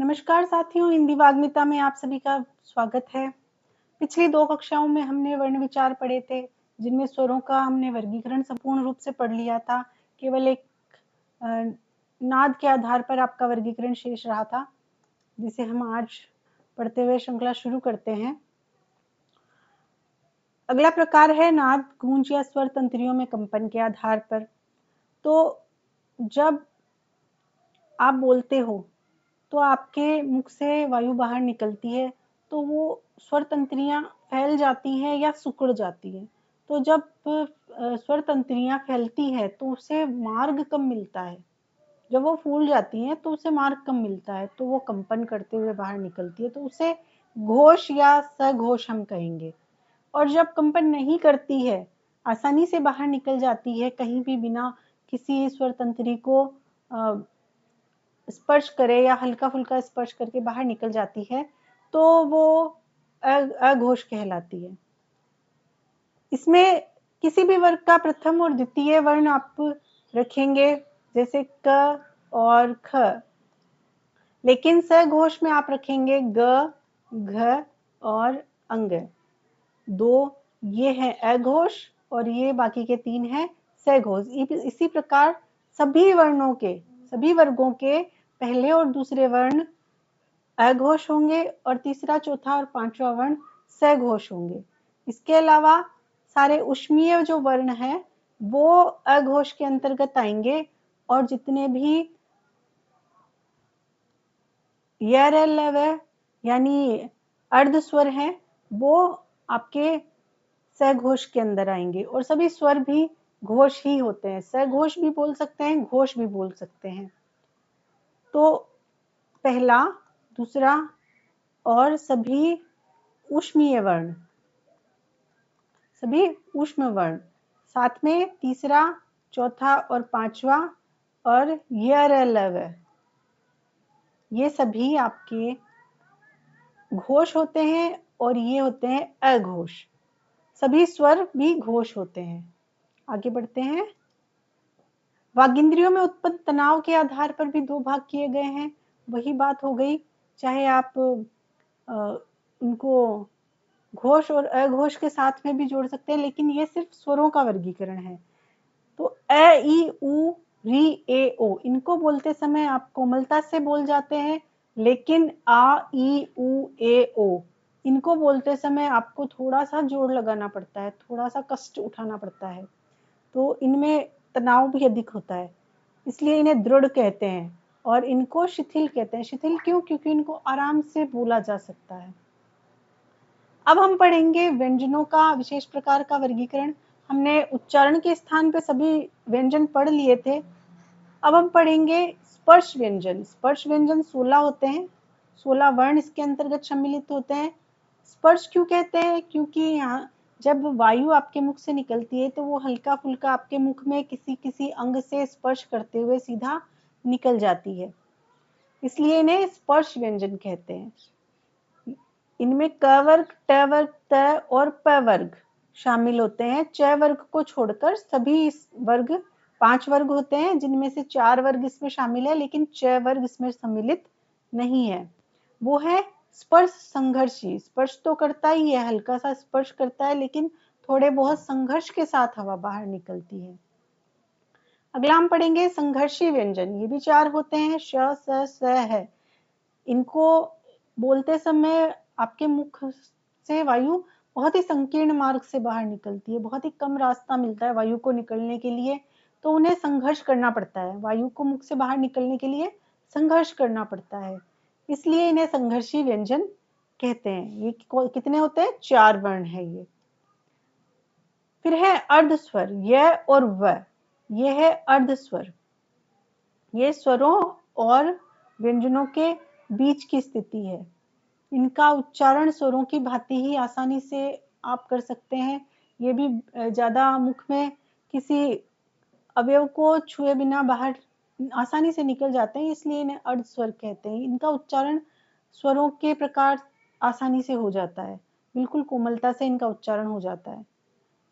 नमस्कार साथियों, हिंदी वाग्मिता में आप सभी का स्वागत है। पिछली 2 कक्षाओं में हमने वर्ण विचार पढ़े थे, जिनमें स्वरों का हमने वर्गीकरण संपूर्ण रूप से पढ़ लिया था। केवल एक अ, नाद के आधार पर आपका वर्गीकरण शेष रहा था, जिसे हम आज पढ़ते हुए श्रृंखला शुरू करते हैं। अगला प्रकार है नाद, गूंज या स्वर तंत्रियों में कंपन के आधार पर। तो जब आप बोलते हो तो आपके मुख से वायु बाहर निकलती है, तो वो स्वर तंत्रियाँ फैल जाती हैं या सिकुड़ जाती हैं। तो जब स्वर तंत्रियाँ फैलती हैं, तो उसे मार्ग कम मिलता है। जब वो फूल जाती हैं, तो उसे मार्ग कम मिलता है, तो वो कंपन करते हुए बाहर निकलती है, तो उसे घोष या सघोष हम कहेंगे। और जब कंपन नहीं करती है, आसानी से बाहर निकल जाती है, कहीं भी बिना किसी स्वर तंत्री को स्पर्श करे या हल्का-फुल्का स्पर्श करके बाहर निकल जाती है, तो वो अघोष कहलाती है। इसमें किसी भी वर्ग का प्रथम और द्वितीय वर्ण आप रखेंगे, जैसे क और ख। लेकिन सघोष में आप रखेंगे ग, घ और अंग। 2 ये है अघोष और ये बाकी के 3 हैं सघोष। इसी प्रकार सभी वर्गों के पहले और दूसरे वर्ण अघोष होंगे और तीसरा, चौथा और पांचवा वर्ण सघोष होंगे। इसके अलावा सारे ऊष्मीय जो वर्ण हैं वो अघोष के अंतर्गत आएंगे और जितने भी य यानी अर्ध स्वर हैं वो आपके सघोष के अंदर आएंगे और सभी स्वर भी घोष ही होते हैं। सघोष भी बोल सकते हैं, घोष भी बोल सकते हैं। तो पहला, दूसरा और सभी ऊष्मीय वर्ण, सभी ऊष्म वर्ण, साथ में तीसरा, चौथा और पांचवा और यरलव, ये सभी आपके घोष होते हैं और ये होते हैं अघोष। सभी स्वर भी घोष होते हैं। आगे बढ़ते हैं। वागिंद्रियों में उत्पन्न तनाव के आधार पर भी 2 भाग किए गए हैं। वही बात हो गई, चाहे आप उनको घोष और अघोष के साथ में भी जोड़ सकते हैं, लेकिन ये सिर्फ स्वरों का वर्गीकरण है। तो अ, ई, उ, री, ए, ओ, इनको बोलते समय आप कोमलता से बोल जाते हैं, लेकिन आ, ई, उ, ए, ओ, इनको बोलते समय आपको थोड़ा सा जोर लगाना पड़ता है, थोड़ा सा कष्ट उठाना पड़ता है। तो इनमें तनाव भी अधिक होता है, इसलिए इन्हें दृढ़ कहते हैं और इनको शिथिल कहते हैं। शिथिल क्यों? क्योंकि इनको आराम से बोला जा सकता है। अब हम पढ़ेंगे व्यंजनों का विशेष प्रकार का वर्गीकरण। हमने उच्चारण के स्थान पे सभी व्यंजन पढ़ लिए थे। अब हम पढ़ेंगे स्पर्श व्यंजन। स्पर्श व्यंजन 16 होते हैं, 16 वर्ण इसके अंतर्गत सम्मिलित होते हैं। स्पर्श क्यों कहते हैं? क्योंकि यहाँ जब वायु आपके मुख से निकलती है तो वो हल्का फुल्का आपके मुख में किसी किसी अंग से स्पर्श करते हुए सीधा निकल जाती है, इसलिए इन्हें स्पर्श व्यंजन कहते हैं। इनमें क वर्ग, ट वर्ग, त और प वर्ग शामिल होते हैं। च वर्ग को छोड़कर सभी वर्ग 5 वर्ग होते हैं, जिनमें से 4 वर्ग इसमें शामिल है, लेकिन च वर्ग इसमें सम्मिलित नहीं है। वो है स्पर्श संघर्षी। स्पर्श तो करता ही है, हल्का सा स्पर्श करता है, लेकिन थोड़े बहुत संघर्ष के साथ हवा बाहर निकलती है। अगला हम पढ़ेंगे संघर्षी व्यंजन। ये भी 4 होते हैं, श, स, स है। इनको बोलते समय आपके मुख से वायु बहुत ही संकीर्ण मार्ग से बाहर निकलती है, बहुत ही कम रास्ता मिलता है वायु को निकलने के लिए, तो उन्हें संघर्ष करना पड़ता है। वायु को मुख से बाहर निकलने के लिए संघर्ष करना पड़ता है, इसलिए इन्हें संघर्षी व्यंजन कहते हैं। ये कितने होते हैं? 4 वर्ण है ये। फिर है अर्ध स्वर, य और व। ये है अर्ध स्वर। ये स्वरों और व्यंजनों के बीच की स्थिति है। इनका उच्चारण स्वरों की भांति ही आसानी से आप कर सकते हैं। ये भी ज्यादा मुख में किसी अवयव को छुए बिना बाहर आसानी से निकल जाते हैं, इसलिए इन्हें अर्ध स्वर कहते हैं। इनका उच्चारण स्वरों के प्रकार आसानी से हो जाता है, बिल्कुल कोमलता से इनका उच्चारण हो जाता है।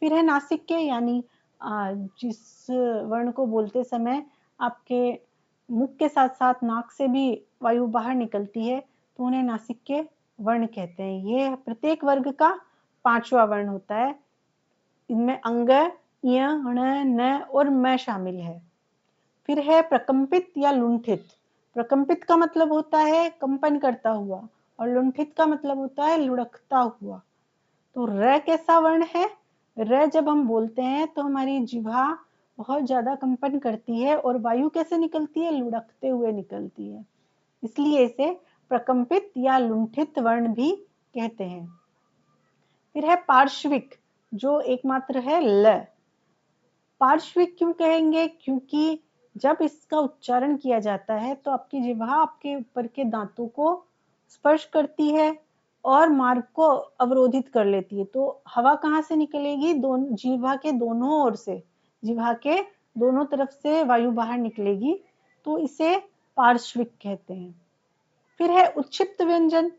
फिर है नासिक के, यानी जिस वर्ण को बोलते समय आपके मुख के साथ साथ नाक से भी वायु बाहर निकलती है तो उन्हें नासिक के वर्ण कहते हैं। ये प्रत्येक वर्ग का 5वां वर्ण होता है। इनमें अंग, य, ण, न और म शामिल है। फिर है प्रकंपित या लुंठित। प्रकंपित का मतलब होता है कंपन करता हुआ और लुंठित का मतलब होता है लुढ़कता हुआ। तो र कैसा वर्ण है? र जब हम बोलते हैं तो हमारी जिह्वा बहुत ज्यादा कंपन करती है और वायु कैसे निकलती है? लुढ़कते हुए निकलती है, इसलिए इसे प्रकंपित या लुंठित वर्ण भी कहते हैं। फिर है पार्श्विक, जो एकमात्र है ल। पार्श्विक क्यों कहेंगे? क्योंकि जब इसका उच्चारण किया जाता है तो आपकी जिह्वा आपके ऊपर के दांतों को स्पर्श करती है और मार्ग को अवरोधित कर लेती है। तो हवा कहाँ से निकलेगी? जिह्वा के दोनों ओर से, जिह्वा के दोनों तरफ से वायु बाहर निकलेगी, तो इसे पार्श्विक कहते हैं। फिर है उच्छिप्त व्यंजन।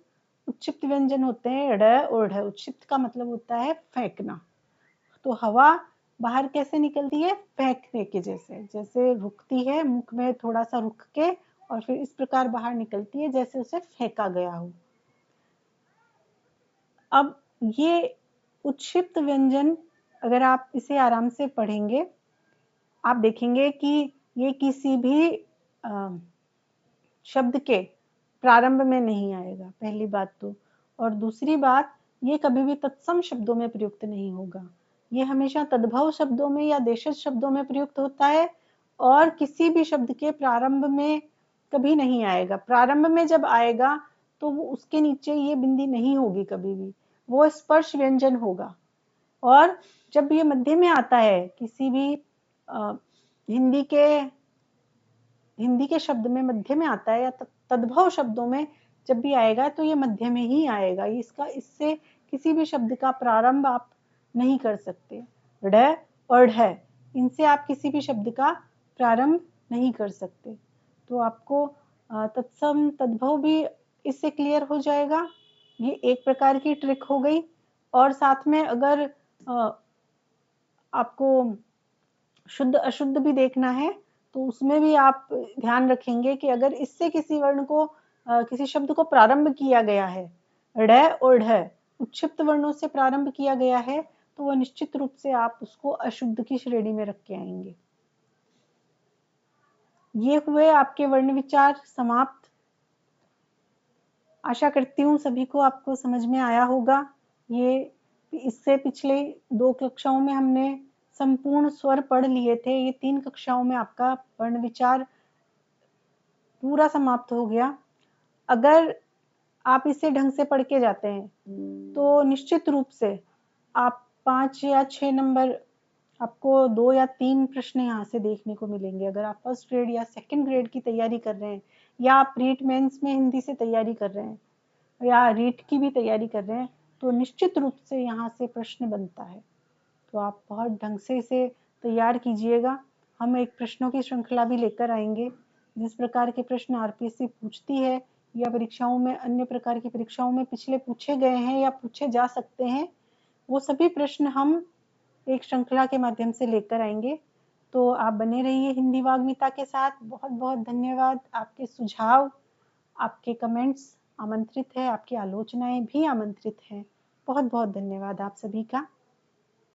उच्छिप्त व्यंजन होते हैं ड़ और ढ। उच्छिप्त का मतलब होता है फेंकना। तो हवा बाहर कैसे निकलती है? फेंकने के जैसे, जैसे रुकती है मुख में थोड़ा सा रुक के और फिर इस प्रकार बाहर निकलती है जैसे उसे फेंका गया हो। अब ये उच्छिप्त व्यंजन अगर आप इसे आराम से पढ़ेंगे, आप देखेंगे कि ये किसी भी शब्द के प्रारंभ में नहीं आएगा, पहली बात तो। और दूसरी बात, ये कभी भी तत्सम शब्दों में प्रयुक्त नहीं होगा। ये हमेशा तद्भव शब्दों में या देशज शब्दों में प्रयुक्त होता है और किसी भी शब्द के प्रारंभ में कभी नहीं आएगा। प्रारंभ में जब आएगा तो वो उसके नीचे ये बिंदी नहीं होगी कभी भी, वो स्पर्श व्यंजन होगा। और जब ये मध्य में आता है किसी भी हिंदी के शब्द में मध्य में आता है या तद्भव शब्दों में जब भी आएगा तो ये मध्य में ही आएगा। इससे किसी भी शब्द का प्रारंभ आप नहीं कर सकते। ढ और ढ, इनसे आप किसी भी शब्द का प्रारंभ नहीं कर सकते। तो आपको तत्सम तद्भव भी इससे क्लियर हो जाएगा। ये एक प्रकार की ट्रिक हो गई। और साथ में अगर आपको शुद्ध अशुद्ध भी देखना है तो उसमें भी आप ध्यान रखेंगे कि अगर इससे किसी वर्ण को किसी शब्द को प्रारंभ किया गया है, ढ और ढ उच्छिप्त वर्णों से प्रारंभ किया गया है, तो वह निश्चित रूप से आप उसको अशुद्ध की श्रेणी में रख के आएंगे। ये हुए आपके वर्ण विचार समाप्त। आशा करती हूँ सभी को आपको समझ में आया होगा। ये इससे पिछले 2 कक्षाओं में हमने संपूर्ण स्वर पढ़ लिए थे। ये 3 कक्षाओं में आपका वर्ण विचार पूरा समाप्त हो गया। अगर आप इसे ढंग से पढ़ के जाते हैं तो निश्चित रूप से आप 5 या 6 नंबर, आपको 2 या 3 प्रश्न यहाँ से देखने को मिलेंगे। अगर आप फर्स्ट ग्रेड या सेकंड ग्रेड की तैयारी कर रहे हैं या आप रीट मेंस में हिंदी से तैयारी कर रहे हैं या रीट की भी तैयारी कर रहे हैं तो निश्चित रूप से यहाँ से प्रश्न बनता है। तो आप बहुत ढंग से इसे तैयार कीजिएगा। हम एक प्रश्नों की श्रृंखला भी लेकर आएंगे। जिस प्रकार के प्रश्न आरपीएससी पूछती है या परीक्षाओं में, अन्य प्रकार की परीक्षाओं में पिछले पूछे गए हैं या पूछे जा सकते हैं, वो सभी प्रश्न हम एक श्रृंखला के माध्यम से लेकर आएंगे। तो आप बने रहिए हिंदी वाग्मिता के साथ। बहुत बहुत धन्यवाद। आपके सुझाव, आपके कमेंट्स आमंत्रित है, आपकी आलोचनाएं भी आमंत्रित हैं। बहुत बहुत धन्यवाद आप सभी का।